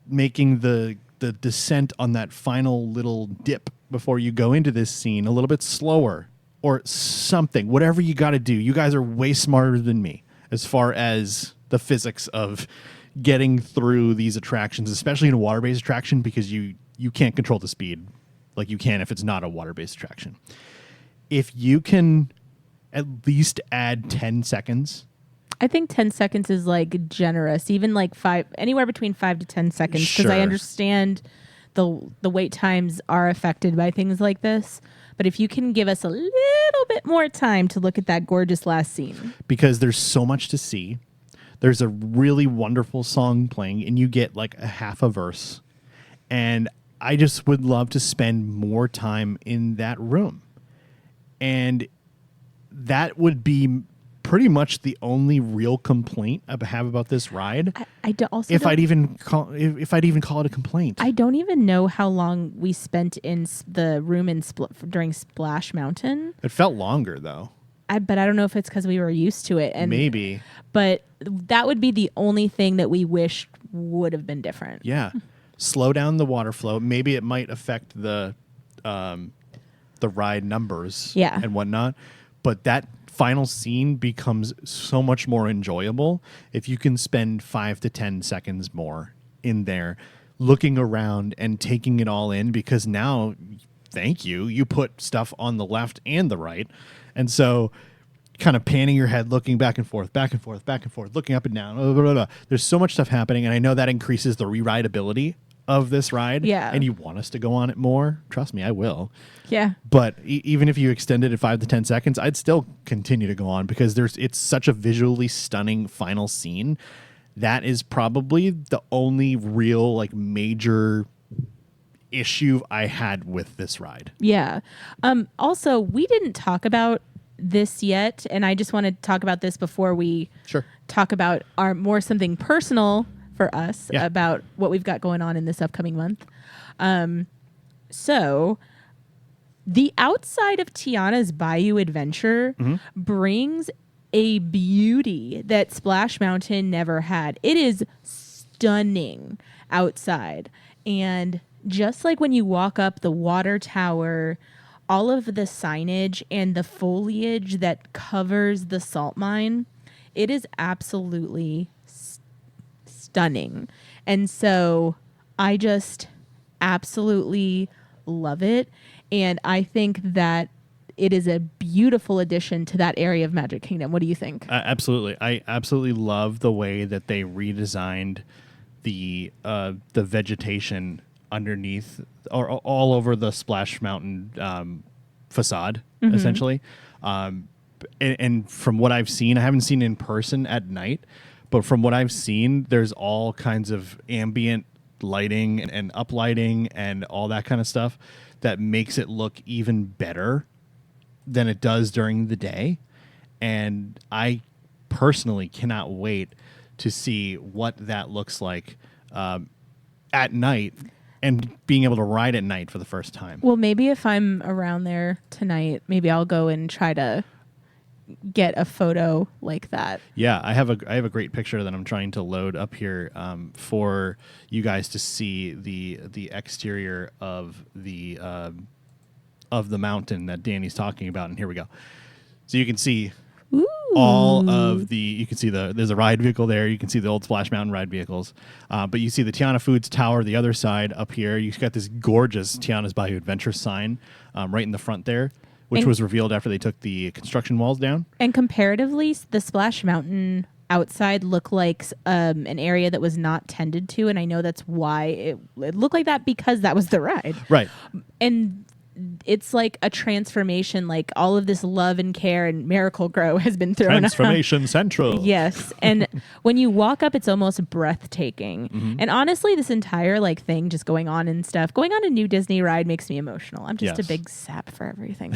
making the descent on that final little dip before you go into this scene a little bit slower, or something, whatever you got to do. You guys are way smarter than me as far as the physics of getting through these attractions, especially in a water-based attraction, because you can't control the speed like you can if it's not a water-based attraction. If you can at least add 10 seconds. I think 10 seconds is like generous, even like anywhere between 5 to 10 seconds. Because I understand the wait times are affected by things like this. But if you can give us a little bit more time to look at that gorgeous last scene. Because there's so much to see. There's a really wonderful song playing, and you get like a half a verse. And I just would love to spend more time in that room. And that would be pretty much the only real complaint I have about this ride. If I'd even call it a complaint. I don't even know how long we spent in the room during Splash Mountain. It felt longer though. But I don't know if it's because we were used to it. And maybe. But that would be the only thing that we wish would have been different. Yeah. Slow down the water flow. Maybe it might affect the ride numbers and whatnot. But that final scene becomes so much more enjoyable if you can spend 5 to 10 seconds more in there looking around and taking it all in, because now, thank you, you put stuff on the left and the right. And so kind of panning your head, looking back and forth, looking up and down. Blah, blah, blah. There's so much stuff happening, and I know that increases the re-rideability of this ride. Yeah. And you want us to go on it more. Trust me, I will. Yeah. But even if you extended it 5 to 10 seconds, I'd still continue to go on, because it's such a visually stunning final scene. That is probably the only real like major issue I had with this ride. Yeah. Also, we didn't talk about this yet, and I just want to talk about this before we talk about our more something personal for us about what we've got going on in this upcoming month. So the outside of Tiana's Bayou adventure brings a beauty that Splash Mountain never had. It is stunning outside. And just like when you walk up the water tower, all of the signage and the foliage that covers the salt mine, it is absolutely stunning. And so I just absolutely love it. And I think that it is a beautiful addition to that area of Magic Kingdom. What do you think? Absolutely. I absolutely love the way that they redesigned the vegetation underneath or all over the Splash Mountain facade, essentially. And from what I've seen, I haven't seen in person at night, but from what I've seen, there's all kinds of ambient lighting and uplighting and all that kind of stuff that makes it look even better than it does during the day. And I personally cannot wait to see what that looks like at night and being able to ride at night for the first time. Well, maybe if I'm around there tonight, maybe I'll go and try to get a photo like that. Yeah, I have a great picture that I'm trying to load up here for you guys to see the exterior of the mountain that Danny's talking about. And here we go. So you can see all of the, you can see there's a ride vehicle there. You can see the old Splash Mountain ride vehicles. But you see the Tiana Foods Tower, the other side up here. You've got this gorgeous Tiana's Bayou Adventure sign right in the front there, which was revealed after they took the construction walls down. And comparatively, the Splash Mountain outside looked like an area that was not tended to. And I know that's why it looked like that, because that was the ride. Right. And it's like a transformation, like all of this love and care and Miracle Grow has been thrown Transformation Central. Yes. And when you walk up, it's almost breathtaking. Mm-hmm. And honestly, this entire like thing just going on and stuff, going on a new Disney ride makes me emotional. I'm just a big sap for everything.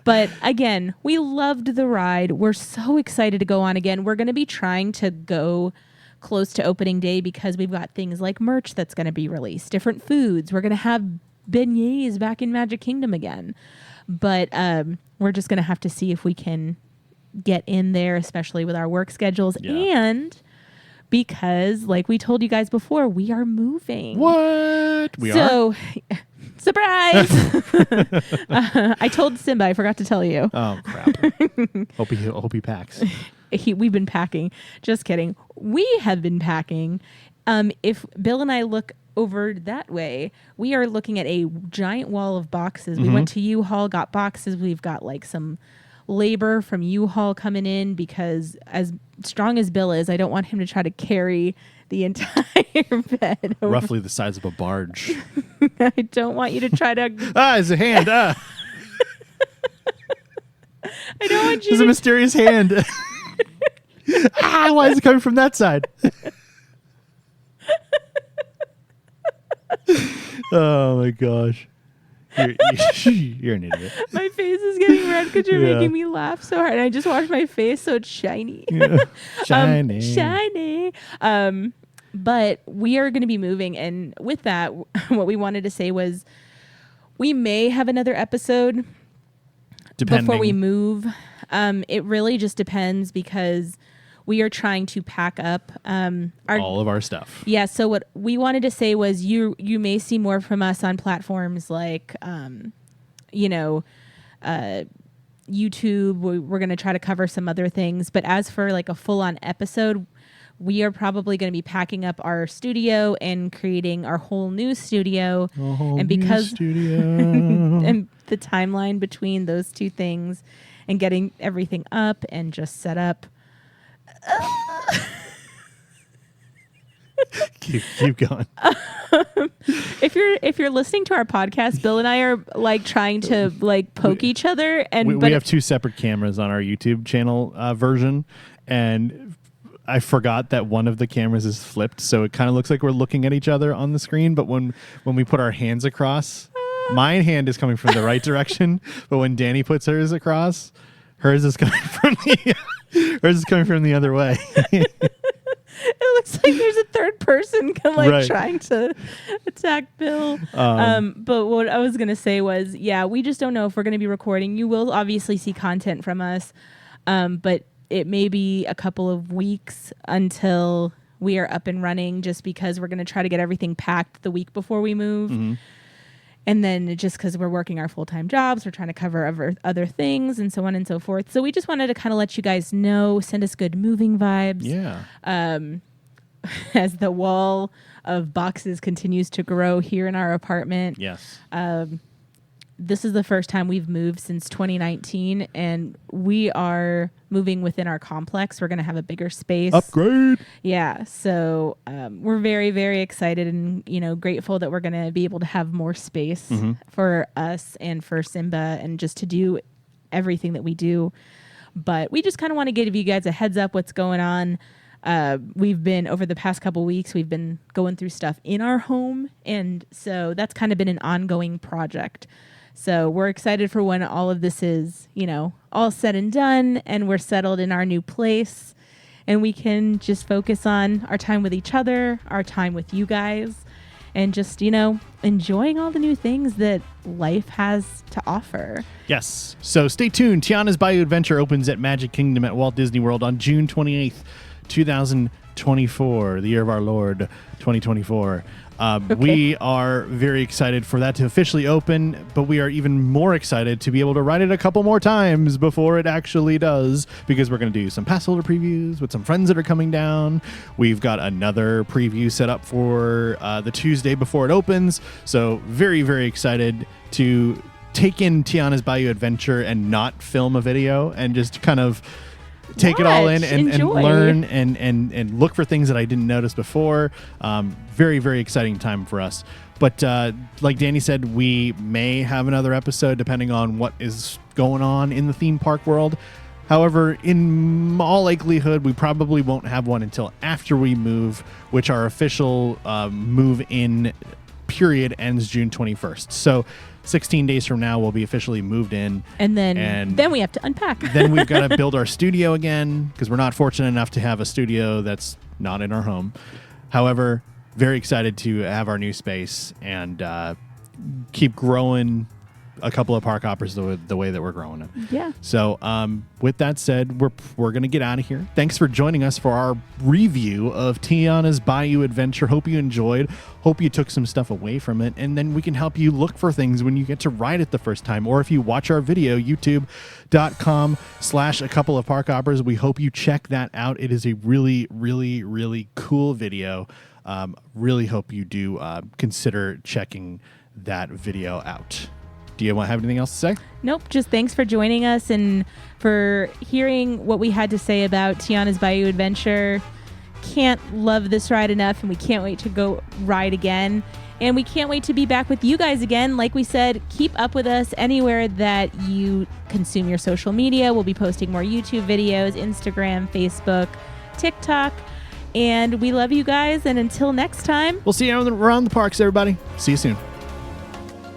But again, we loved the ride. We're so excited to go on again. We're going to be trying to go close to opening day because we've got things like merch that's going to be released, different foods. We're going to have beignets back in Magic Kingdom again. But we're just going to have to see if we can get in there, especially with our work schedules. Yeah. And because, like we told you guys before, we are moving. What? We are? So, surprise! I told Simba, I forgot to tell you. Oh, crap. hope he packs. We've been packing. Just kidding. We have been packing. If Bill and I look over that way, we are looking at a giant wall of boxes. We went to U-Haul, got boxes. We've got like some labor from U-Haul coming in because as strong as Bill is, I don't want him to try to carry the entire bed over. Roughly the size of a barge. I don't want you to try to... It's a hand. I don't want you There's a mysterious hand. Why is it coming from that side? Oh my gosh. You're an idiot. My face is getting red because you're making me laugh so hard. And I just washed my face so it's shiny. Yeah. Shiny. Shiny. But we are going to be moving. And with that, what we wanted to say was we may have another episode before we move. It really just depends because we are trying to pack up all of our stuff. Yeah. So what we wanted to say was you may see more from us on platforms like, YouTube. We're going to try to cover some other things. But as for like a full-on episode, we are probably going to be packing up our studio and creating our whole new studio. And because and the timeline between those two things and getting everything up and just set up. Keep going. If you're listening to our podcast, Bill and I are like trying to like poke each other, and we have two separate cameras on our YouTube channel version, and I forgot that one of the cameras is flipped, so it kind of looks like we're looking at each other on the screen. But when we put our hands across, my hand is coming from the right direction, but when Danny puts hers across, hers is coming from the other way. It looks like there's a third person trying to attack Bill. But what I was going to say was, we just don't know if we're going to be recording. You will obviously see content from us, but it may be a couple of weeks until we are up and running just because we're going to try to get everything packed the week before we move. Mm-hmm. And then just because we're working our full-time jobs, we're trying to cover other things and so on and so forth. So we just wanted to kind of let you guys know, send us good moving vibes. Yeah. As the wall of boxes continues to grow here in our apartment. Yes. This is the first time we've moved since 2019, and we are moving within our complex. We're going to have a bigger space. Upgrade. Yeah. So we're very, very excited and, grateful that we're going to be able to have more space for us and for Simba and just to do everything that we do. But we just kind of want to give you guys a heads up what's going on. We've been, over the past couple weeks, we've been going through stuff in our home. And so that's kind of been an ongoing project. So we're excited for when all of this is, all said and done and we're settled in our new place and we can just focus on our time with each other, our time with you guys, and just, enjoying all the new things that life has to offer. Yes. So stay tuned. Tiana's Bayou Adventure opens at Magic Kingdom at Walt Disney World on June 28th, 2024, the year of our Lord, 2024. We are very excited for that to officially open, but we are even more excited to be able to ride it a couple more times before it actually does, because we're going to do some pass holder previews with some friends that are coming down. We've got another preview set up for the Tuesday before it opens. So very, very excited to take in Tiana's Bayou adventure and not film a video and just kind of take it all in and learn and look for things that I didn't notice before. Very, very exciting time for us. But like Danny said, we may have another episode depending on what is going on in the theme park world. However, in all likelihood, we probably won't have one until after we move, which our official move-in period ends June 21st. So 16 days from now, we'll be officially moved in. And then we have to unpack. Then we've got to build our studio again, because we're not fortunate enough to have a studio that's not in our home. However, very excited to have our new space and keep growing a couple of park hoppers the way that we're growing it. Yeah. So with that said, we're going to get out of here. Thanks for joining us for our review of Tiana's Bayou Adventure. Hope you enjoyed. Hope you took some stuff away from it. And then we can help you look for things when you get to ride it the first time. Or if you watch our video, youtube.com/a couple of park hoppers. We hope you check that out. It is a really, really, really cool video. Really hope you do consider checking that video out. Do you have anything else to say? Nope. Just thanks for joining us and for hearing what we had to say about Tiana's Bayou Adventure. Can't love this ride enough, and we can't wait to go ride again. And we can't wait to be back with you guys again. Like we said, keep up with us anywhere that you consume your social media. We'll be posting more YouTube videos, Instagram, Facebook, TikTok. And we love you guys. And until next time, we'll see you around the parks, everybody. See you soon.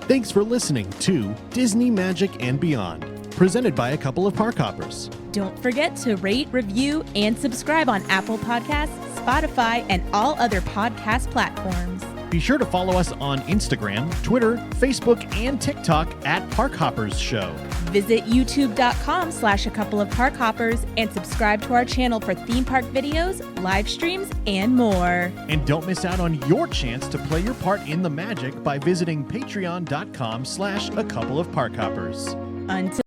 Thanks for listening to Disney Magic and Beyond, presented by a couple of park hoppers. Don't forget to rate, review, and subscribe on Apple Podcasts, Spotify, and all other podcast platforms. Be sure to follow us on Instagram, Twitter, Facebook, and TikTok at Park Hoppers Show. Visit youtube.com/a couple of park hoppers and subscribe to our channel for theme park videos, live streams, and more. And don't miss out on your chance to play your part in the magic by visiting patreon.com/a couple of park hoppers. Until